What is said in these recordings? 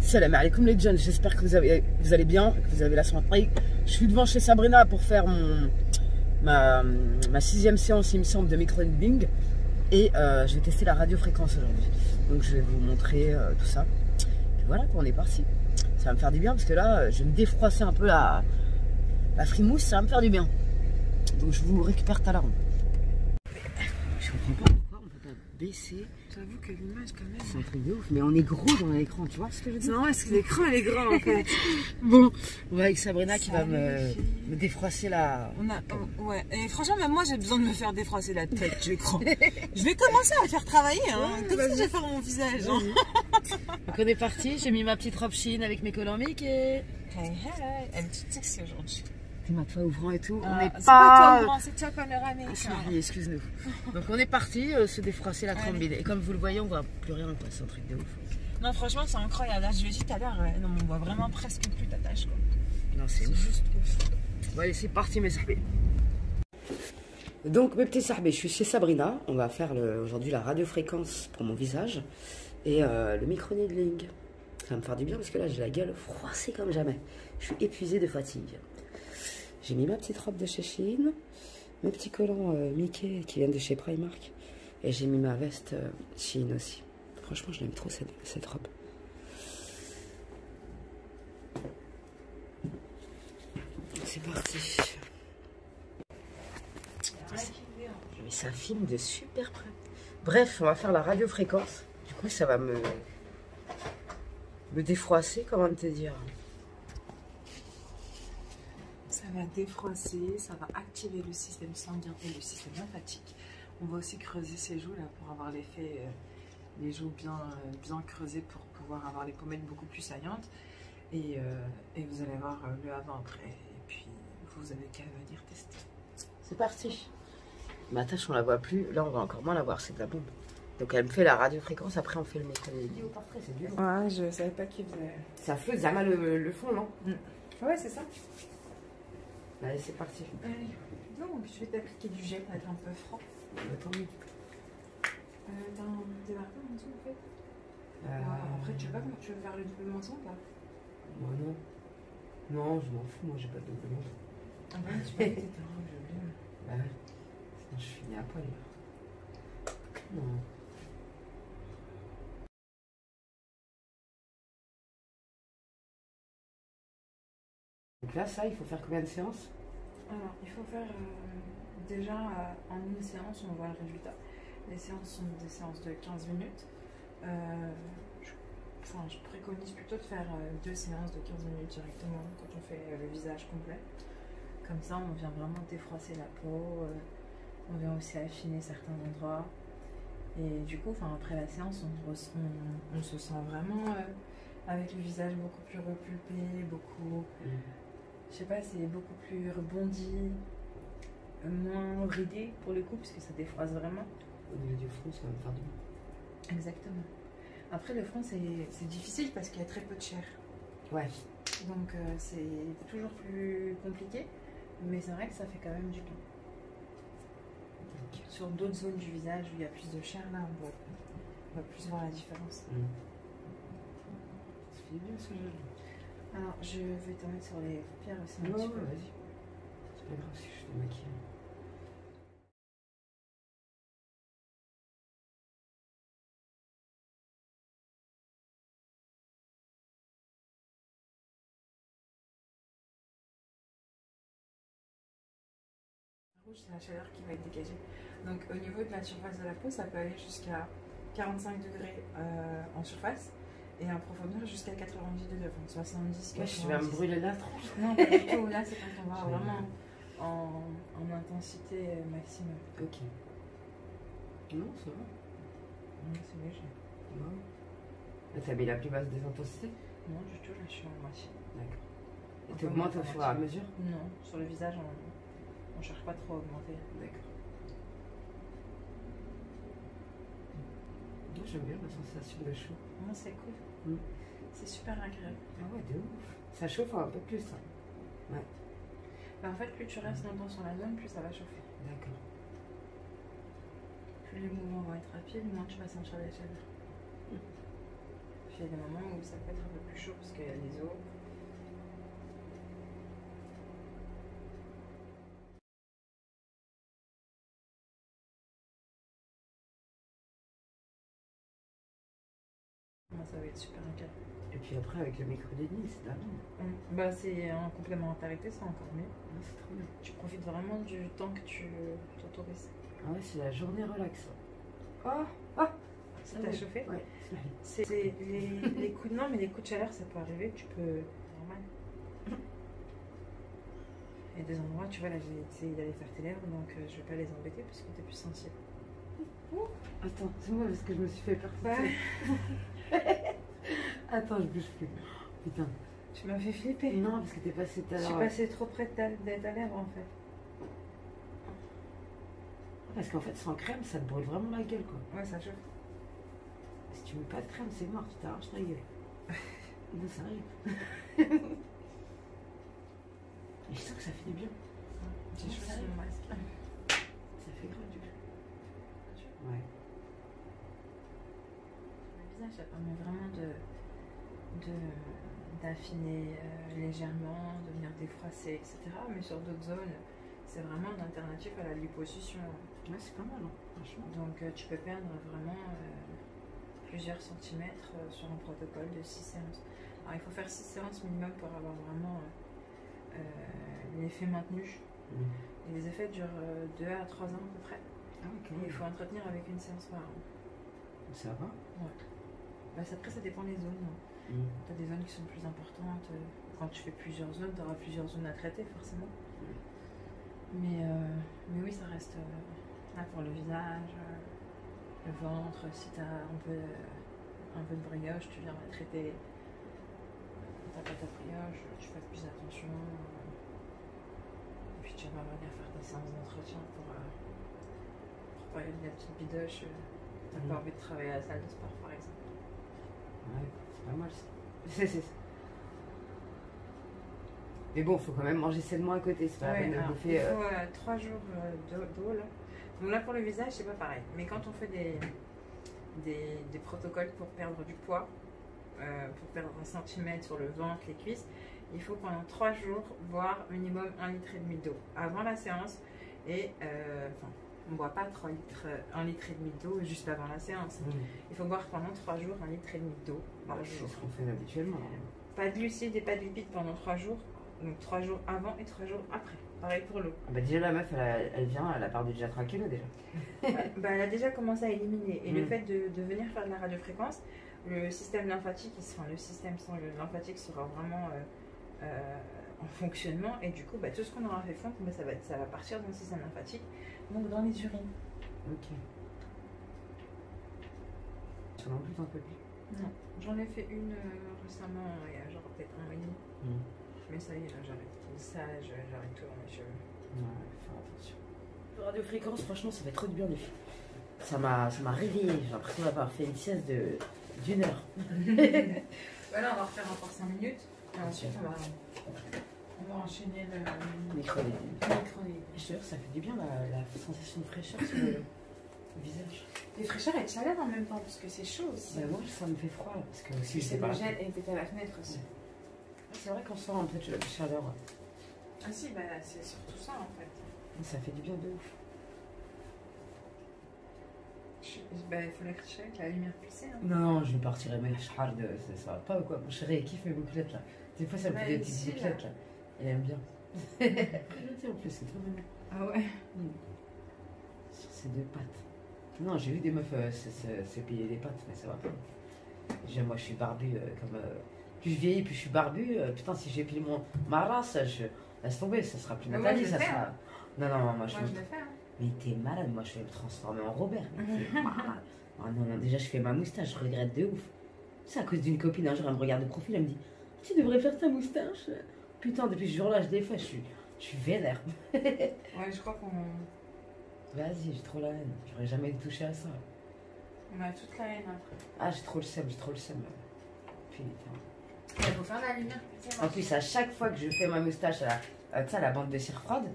Salam alaikum les jeunes, j'espère que vous allez bien, que vous avez la santé. Je suis devant chez Sabrina pour faire ma 6e séance, il me semble, de micro-needling. Et je vais tester la radiofréquence aujourd'hui. Donc je vais vous montrer tout ça. Et voilà, on est parti. Ça va me faire du bien parce que là, je vais me défroisser un peu la frimousse, ça va me faire du bien. Donc je vous récupère tout à l'heure. Je comprends pas pourquoi on peut pas baisser. J'avoue que l'image quand même. C'est un truc de ouf, mais on est gros dans l'écran, tu vois ce que je veux dire? Non, parce que l'écran elle est grand en fait. Bon, on va avec Sabrina qui va me défroisser la. Ouais, et franchement, même moi j'ai besoin de me faire défroisser la tête, je crois. Je vais commencer à faire travailler, hein. Ouais, comme ça je vais faire mon visage. Hein. Donc on est parti, j'ai mis ma petite robe Shein avec mes collants Mickey. Hey, hey, elle est toute sexy aujourd'hui. C'est ma toit ouvrant et tout. On n'est c'est pas. toi ouvrant, c'est toi panoramique. Excuse-nous. Donc on est parti se défroisser la trombine. Et comme vous le voyez, on voit plus rien, quoi. C'est un truc de ouf. Non, franchement, c'est incroyable. Là, je l'ai dit tout à l'heure, non, on voit vraiment presque plus ta tâche, quoi. Non, c'est juste ouf. Bon, allez, c'est parti, mes sahbés. Donc, mes petits sahbés, je suis chez Sabrina. On va faire aujourd'hui la radiofréquence pour mon visage et le micro-needling. Ça va me faire du bien parce que là, j'ai la gueule froissée comme jamais. Je suis épuisée de fatigue. J'ai mis ma petite robe de chez Shein, mes petits collants Mickey qui viennent de chez Primark. Et j'ai mis ma veste Shein aussi. Franchement, je l'aime trop cette robe. C'est parti. Mais ça filme de super près. Bref, on va faire la radiofréquence. Du coup, ça va me défroisser, comment te dire. Ça va défroisser, ça va activer le système sanguin et le système lymphatique. On va aussi creuser ses joues là pour avoir l'effet, les joues bien creusées pour pouvoir avoir les pommettes beaucoup plus saillantes. Et vous allez voir le avant-après. Et puis vous avez qu'à venir tester. C'est parti. Ma tâche on la voit plus, là on va encore moins la voir, c'est de la bombe. Donc elle me fait la radiofréquence, après on fait le micro-needling au portrait, c'est dur. Ouais, je savais pas qu'il faisait. Ça flotte Zama le fond, non? Ouais, c'est ça. Allez, c'est parti. Allez, donc je vais t'appliquer du gel pour être un peu franc. Tant mieux. T'as un démarqueur en dessous en fait. Après, tu sais pas comment tu veux faire le double menton ou pas? Moi non. Non, je m'en fous, moi j'ai pas de double menton. Ah ouais, tu peux être éteint, je veux bien. Bah ouais. Sinon je finis à poil. Non. Donc là, ça, il faut faire combien de séances? Alors, il faut faire déjà en une séance, on voit le résultat. Les séances sont des séances de 15 minutes. Je préconise plutôt de faire 2 séances de 15 minutes directement quand on fait le visage complet. Comme ça, on vient vraiment défroisser la peau, on vient aussi affiner certains endroits. Et du coup, après la séance, on se sent vraiment avec le visage beaucoup plus repulpé, beaucoup... Je sais pas, c'est beaucoup plus rebondi, moins ridé pour le coup, parce que ça défroisse vraiment. Au niveau du front, ça va me faire du bien. Exactement. Après, le front, c'est difficile parce qu'il y a très peu de chair. Ouais. Donc, c'est toujours plus compliqué, mais c'est vrai que ça fait quand même du bien. Sur d'autres zones du visage où il y a plus de chair, là, on va plus voir la différence. Ça fait bien ce jeu. Alors, je vais te mettre sur les paupières aussi un petit peu. Vas-y. C'est pas grave si je suis démaquillée. Rouge, c'est la chaleur qui va être dégagée. Donc, au niveau de la surface de la peau, ça peut aller jusqu'à 45 degrés en surface. Et en profondeur jusqu'à 90 degrés, enfin 70, 90. Ouais, je vais me brûler la tronche. Non, pas du tout. Là, c'est quand on va vraiment en intensité maximum. Ok. Non, ça va. C'est léger. Non. T'as mis la plus basse des intensités? Non, du tout. Là, je suis en moitié. D'accord. Et tu augmentes au fur et à mesure? Non, sur le visage, on cherche pas trop à augmenter. D'accord. J'aime bien la sensation de chaud. Non, c'est cool. C'est super agréable. Ah ouais, de ouf. Ça chauffe un peu plus, ça. Ouais. En fait, plus tu restes longtemps sur la zone, plus ça va chauffer. D'accord. Plus les mouvements vont être rapides, moins tu vas sentir la chaleur. Puis il y a des moments où ça peut être un peu plus chaud parce qu'il y a les eaux. Moi, ça va être super inquiet. Et puis après, avec le micro-déni, c'est dingue. Bah, c'est en complémentarité, c'est encore mieux. Ouais, c'est trop bien. Tu profites vraiment du temps que tu t'autorises. Ah ouais, c'est la journée relax. Oh, Ah, ça t'a chauffé? Ouais, C'est les coups de... Non, mais les coups de chaleur, ça peut arriver, tu peux... Normal. Il y a des endroits, tu vois, là, j'ai essayé d'aller faire tes lèvres, donc je vais pas les embêter parce que t'es plus sensible. Attends, c'est moi parce que je me suis fait peur. Ouais. Attends, je bouge plus. Putain. Tu m'as fait flipper. Non, parce que t'es passé tout à Je l'heure. suis passée trop près de ta lèvre, en fait. Parce qu'en fait, sans crème, ça te brûle vraiment la gueule, quoi. Ouais, ça chauffe. Si tu mets pas de crème, c'est mort, tu t'arraches la gueule. Non, ça arrive. Et je sens que ça fait du bien. J'ai choisi mon masque. Ça fait grave du bien. Ouais. Le visage, ça permet vraiment d'affiner légèrement, de venir défroisser, etc. Mais sur d'autres zones, c'est vraiment une alternative à la liposuction. Ouais, c'est pas mal, hein, franchement. Donc tu peux perdre vraiment plusieurs centimètres sur un protocole de 6 séances. Alors il faut faire 6 séances minimum pour avoir vraiment l'effet maintenu. Et les effets durent 2 à 3 ans à peu près. Ah, ok. Et il faut entretenir avec une séance par an. Ça va. Ouais. Bah, après, ça dépend des zones. Tu as des zones qui sont plus importantes. Quand tu fais plusieurs zones, tu auras plusieurs zones à traiter, forcément. Mais oui, ça reste là pour le visage, le ventre. Si tu as un peu de brioche, tu viens la traiter. Quand tu n'as pas ta brioche, tu fais plus attention. Et puis tu vas venir faire ta séance d'entretien pour pas y aller la petite bidoche. T'as pas envie de travailler à la salle de sport, par exemple. Ouais, c'est pas mal ça. C'est. Mais bon, faut quand même manger sainement à côté, c'est pas la peine de bouffer. Il faut 3 jours d'eau là. Donc là pour le visage, c'est pas pareil. Mais quand on fait des protocoles pour perdre du poids, pour perdre 1 centimètre sur le ventre, les cuisses, il faut pendant 3 jours boire minimum 1,5 litre d'eau avant la séance et on ne boit pas 1,5 litre d'eau juste avant la séance. Il faut boire pendant 3 jours 1,5 litre d'eau par jour. C'est ce qu'on fait habituellement. Pas de glucides et pas de lipides pendant 3 jours. Donc 3 jours avant et 3 jours après. Pareil pour l'eau. Ah bah déjà la meuf, elle vient, elle a perdu déjà 3 kilos déjà. Bah, elle a déjà commencé à éliminer. Et le fait de venir faire de la radiofréquence, le système lymphatique, le système sanguin lymphatique sera vraiment en fonctionnement. Et du coup, bah, tout ce qu'on aura fait fondre, bah, ça va partir dans le système lymphatique, donc dans les urines. Ok. Tu n'en plus un peu plus? Non, j'en ai fait une récemment, il y a genre peut-être 1 mois et demi. Mais ça y est, là j'arrête. Ça, j'arrête tout dans mes cheveux. Ouais, faire attention. Le radiofréquence, franchement, ça fait trop du bien, les filles. Ça m'a réveillée. J'ai l'impression d'avoir fait une sieste d'1 heure. Voilà, on va refaire encore 5 minutes. Et ensuite, on va enchaîner le micro-déni. Je te jure, ça fait du bien la sensation de fraîcheur sur le visage. Les fraîcheurs et de chaleur en même temps, parce que c'est chaud aussi. Bah, moi, ça me fait froid. Parce que aussi, c'est le gel et t'étais à la fenêtre aussi. C'est vrai qu'on sent un peu de chaleur. Ah si, bah c'est surtout ça en fait. Ça fait du bien de ouf. Bah il faudrait que je avec la lumière plissée. Hein. Non, je vais partir et mettre ça va pas ou quoi. Mon chéri, il kiffe mes bouclettes là. Des fois, ça me fait des petites bouclettes là. Il aime bien. Très gentil en plus, c'est trop mignon. Ah ouais. Sur ces 2 pattes. Non, j'ai vu des meufs se payer des pattes, mais ça va pas. Moi, je suis barbu comme. Plus je vieillis, plus je suis barbu. Putain, si j'épile ma race, je laisse tomber, ça sera plus Nathalie, ça sera. Hein. Non, moi je le fais. Hein. Mais t'es malade, moi je vais me transformer en Robert. T'es malade. Oh non, déjà je fais ma moustache, je regrette de ouf. C'est à cause d'une copine, un jour elle me regarde de profil, elle me dit tu devrais faire ta moustache. Putain, depuis ce jour-là, je l'ai fait, je suis vénère. Ouais, je crois qu'on. Vas-y, j'ai trop la haine. J'aurais jamais touché à ça. On a toute la haine après. Ah, j'ai trop le seum. Putain. Il faut faire la lumière. En plus, à chaque fois que je fais ma moustache à la bande de cire froide,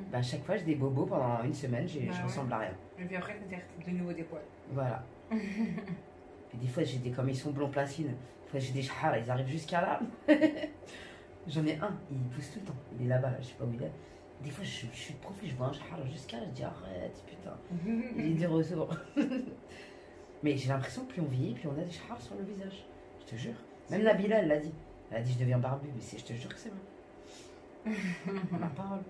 bah, à chaque fois j'ai des bobos pendant 1 semaine, je ressemble à rien. Et puis après, tu as de nouveau des poils. Voilà. Et des fois, j'ai des commissions blond placine. Enfin, j'ai des chars, ils arrivent jusqu'à là. J'en ai un, il pousse tout le temps. Il est là-bas, là, je sais pas où il est. Des fois, je suis de profil, je vois un char jusqu'à là, je dis arrête, putain. Il est de retour. Mais j'ai l'impression que plus on vieillit, plus on a des chars sur le visage. Je te jure. Même Nabila, elle l'a dit. Elle a dit je deviens barbu, mais je te jure que c'est vrai. Ma parole.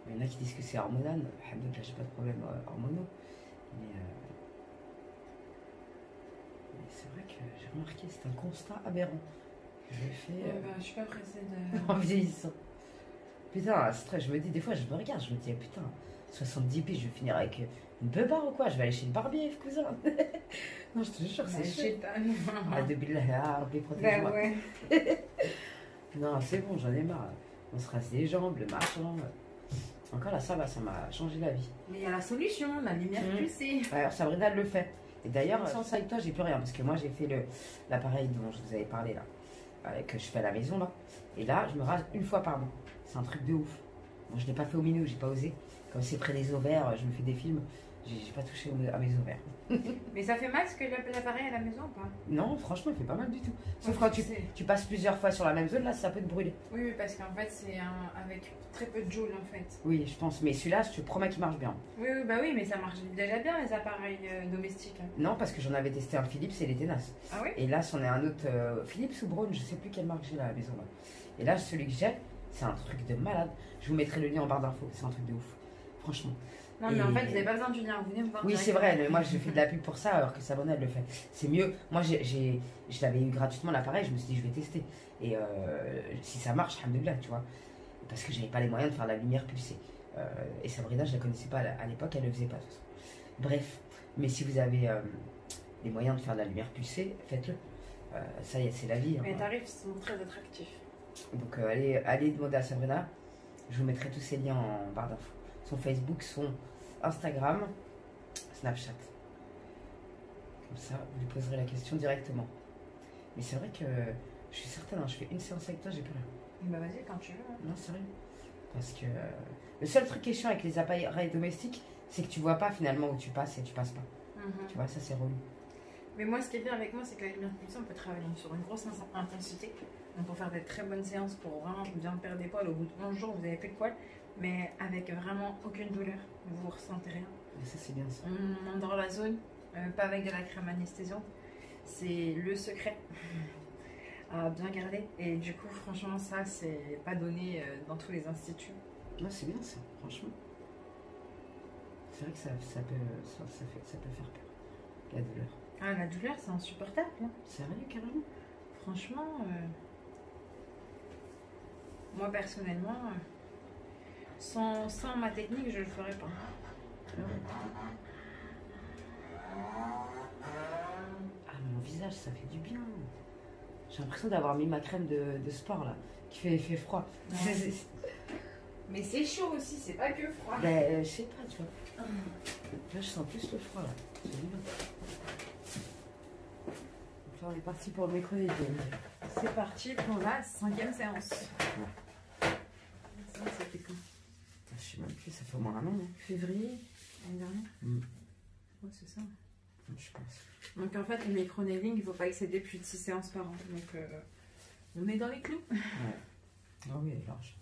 Il y en a qui disent que c'est hormonal. Alhamdoulilah, j'ai pas de problème hormonaux. Mais c'est vrai que j'ai remarqué, c'est un constat aberrant. Je l'ai fait je suis pas pressée de. en vieillissant. Putain, c'est très, je me dis, des fois, je me regarde, je me dis, putain, 70 piges, je vais finir avec une beubare ou quoi? Je vais aller chez le barbier, cousin. Non, je te jure, c'est chiant. Ah, de billah, Rabbi, protège-moi. Ouais. Non, c'est bon, j'en ai marre. On se rase les jambes, le machin. Encore là, ça va, ça m'a changé la vie. Mais il y a la solution, la lumière pulsée. Alors, Sabrina, elle le fait. Et d'ailleurs, sans ça avec toi, j'ai plus rien. Parce que moi, j'ai fait l'appareil dont je vous avais parlé là. Que je fais à la maison là. Et là, je me rase une fois par mois. C'est un truc de ouf. Moi, je l'ai pas fait au minot, j'ai pas osé. Comme c'est près des ovaires, je me fais des films. J'ai pas touché à mes ovaires. Mais ça fait mal ce que l'appareil à la maison ou pas? Non, franchement, il fait pas mal du tout. Sauf quand tu passes plusieurs fois sur la même zone, là, ça peut te brûler. Oui, parce qu'en fait, c'est avec très peu de joules en fait. Oui, je pense. Mais celui-là, je te promets qu'il marche bien. Oui, bah oui, mais ça marche déjà bien les appareils domestiques. Non, parce que j'en avais testé un Philips et il était naze. Ah oui? Et là, c'en est un autre Philips ou Braun, je sais plus quelle marque j'ai là à la maison. Là. Et là, celui que j'ai, c'est un truc de malade. Je vous mettrai le lien en barre d'infos. C'est un truc de ouf. Franchement. Non, mais en fait, vous n'avez pas besoin du lien, vous venez me voir. Oui, c'est vrai, mais moi je fais de la pub pour ça alors que Sabrina elle le fait. C'est mieux. Moi je l'avais eu gratuitement l'appareil, je me suis dit je vais tester. Et si ça marche, alhamdoulilah, tu vois. Parce que j'avais pas les moyens de faire la lumière pulsée. Et Sabrina, je la connaissais pas à l'époque, elle le faisait pas de toute façon. Bref, mais si vous avez les moyens de faire de la lumière pulsée, faites-le. Ça y est, c'est la vie. Mais les tarifs sont très attractifs. Donc allez demander à Sabrina. Je vous mettrai tous ces liens en barre d'infos. Son Facebook, son Instagram, Snapchat. Comme ça, vous lui poserez la question directement. Mais c'est vrai que je suis certaine, je fais une séance avec toi, j'ai plus rien. Bah vas-y, quand tu veux. Non, sérieux. Parce que le seul truc qui est chiant avec les appareils domestiques, c'est que tu vois pas finalement où tu passes et tu passes pas. Tu vois, ça c'est relou. Mais moi, ce qui est bien avec moi, c'est qu'avec lumière pulsée, on peut travailler sur une grosse intensité. Donc, pour faire des très bonnes séances, pour vraiment bien perdre des poils, au bout de 11 jours, vous n'avez plus de poils, mais avec vraiment aucune douleur. Vous ressentez rien. Et ça, c'est bien ça. On endort la zone, pas avec de la crème anesthésiante. C'est le secret à bien garder. Et du coup, franchement, ça, c'est pas donné dans tous les instituts. Ouais, c'est bien ça, franchement. C'est vrai que ça peut faire peur, la douleur. Ah, la douleur, c'est insupportable. Hein. Sérieux, carrément. Franchement, moi personnellement, sans ma technique, je le ferais pas. Ah, mon visage, ça fait du bien. J'ai l'impression d'avoir mis ma crème de sport là, qui fait effet froid. Ouais. Mais c'est chaud aussi, c'est pas que froid. Ben, je sais pas, tu vois. Là, je sens plus le froid là. C'est bien. Donc là, on est parti pour le mercredi. C'est parti pour la 5e séance. Ouais. Ça fait quand? Je sais même plus, ça fait au moins un an, hein. Février, l'année dernière. Ouais, c'est ça. Je pense. Donc en fait, le micro-nailing, il ne faut pas excéder plus de 6 séances par an. Donc on est dans les clous. Ouais. Ah oui, elle est large.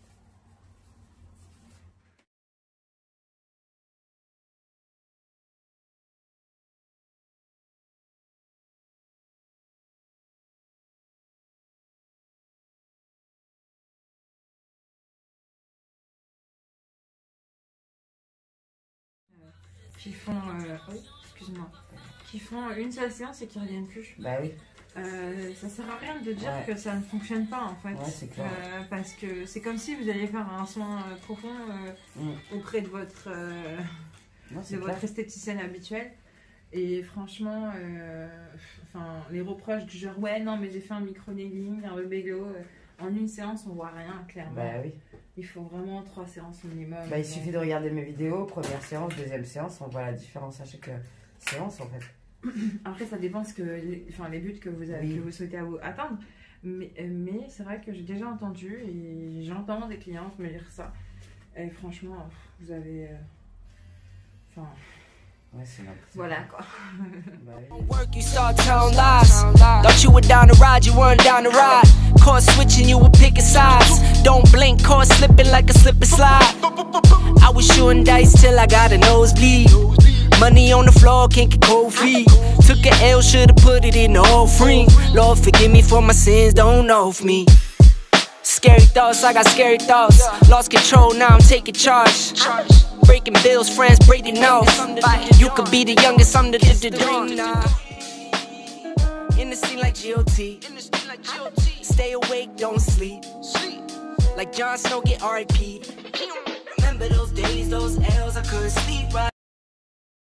Qui font, excuse-moi, qui font une seule séance et qui ne reviennent plus. Bah oui. Ça sert à rien de dire que ça ne fonctionne pas en fait. Ouais, c'est clair. Parce que c'est comme si vous alliez faire un soin profond auprès de votre, votre esthéticienne habituelle. Et franchement, les reproches du genre ouais non mais j'ai fait un micro-nailing, un rebello, en une séance on voit rien clairement. Bah oui. Il faut vraiment 3 séances minimum. Bah il suffit de regarder mes vidéos, première séance, deuxième séance, on voit la différence à chaque séance en fait. Après ça dépend les buts que vous avez, que vous souhaitez atteindre. Mais c'est vrai que j'ai déjà entendu et j'entends des clientes me dire ça. Et franchement, vous avez... Ouais, c'est n'importe quoi. Voilà quoi. Bah, Work, you start telling lies. Thought you were down to ride, you weren't down to ride. Caught switching, you were picking sides. Don't blink, caught slipping like a slip and slide. I was shooting dice till I got a nosebleed. Money on the floor, can't get cold feet. Took an L, should've put it in the offering. Lord, forgive me for my sins, don't know of me. Scary thoughts, I got scary thoughts. Lost control, now I'm taking charge. Breaking bills, friends breaking off. You could be the youngest, I'm the dream now. In the scene like GOT. Stay awake, don't sleep. Like Jon Snow, get R.I.P. Remember those days, those L's, I couldn't sleep right.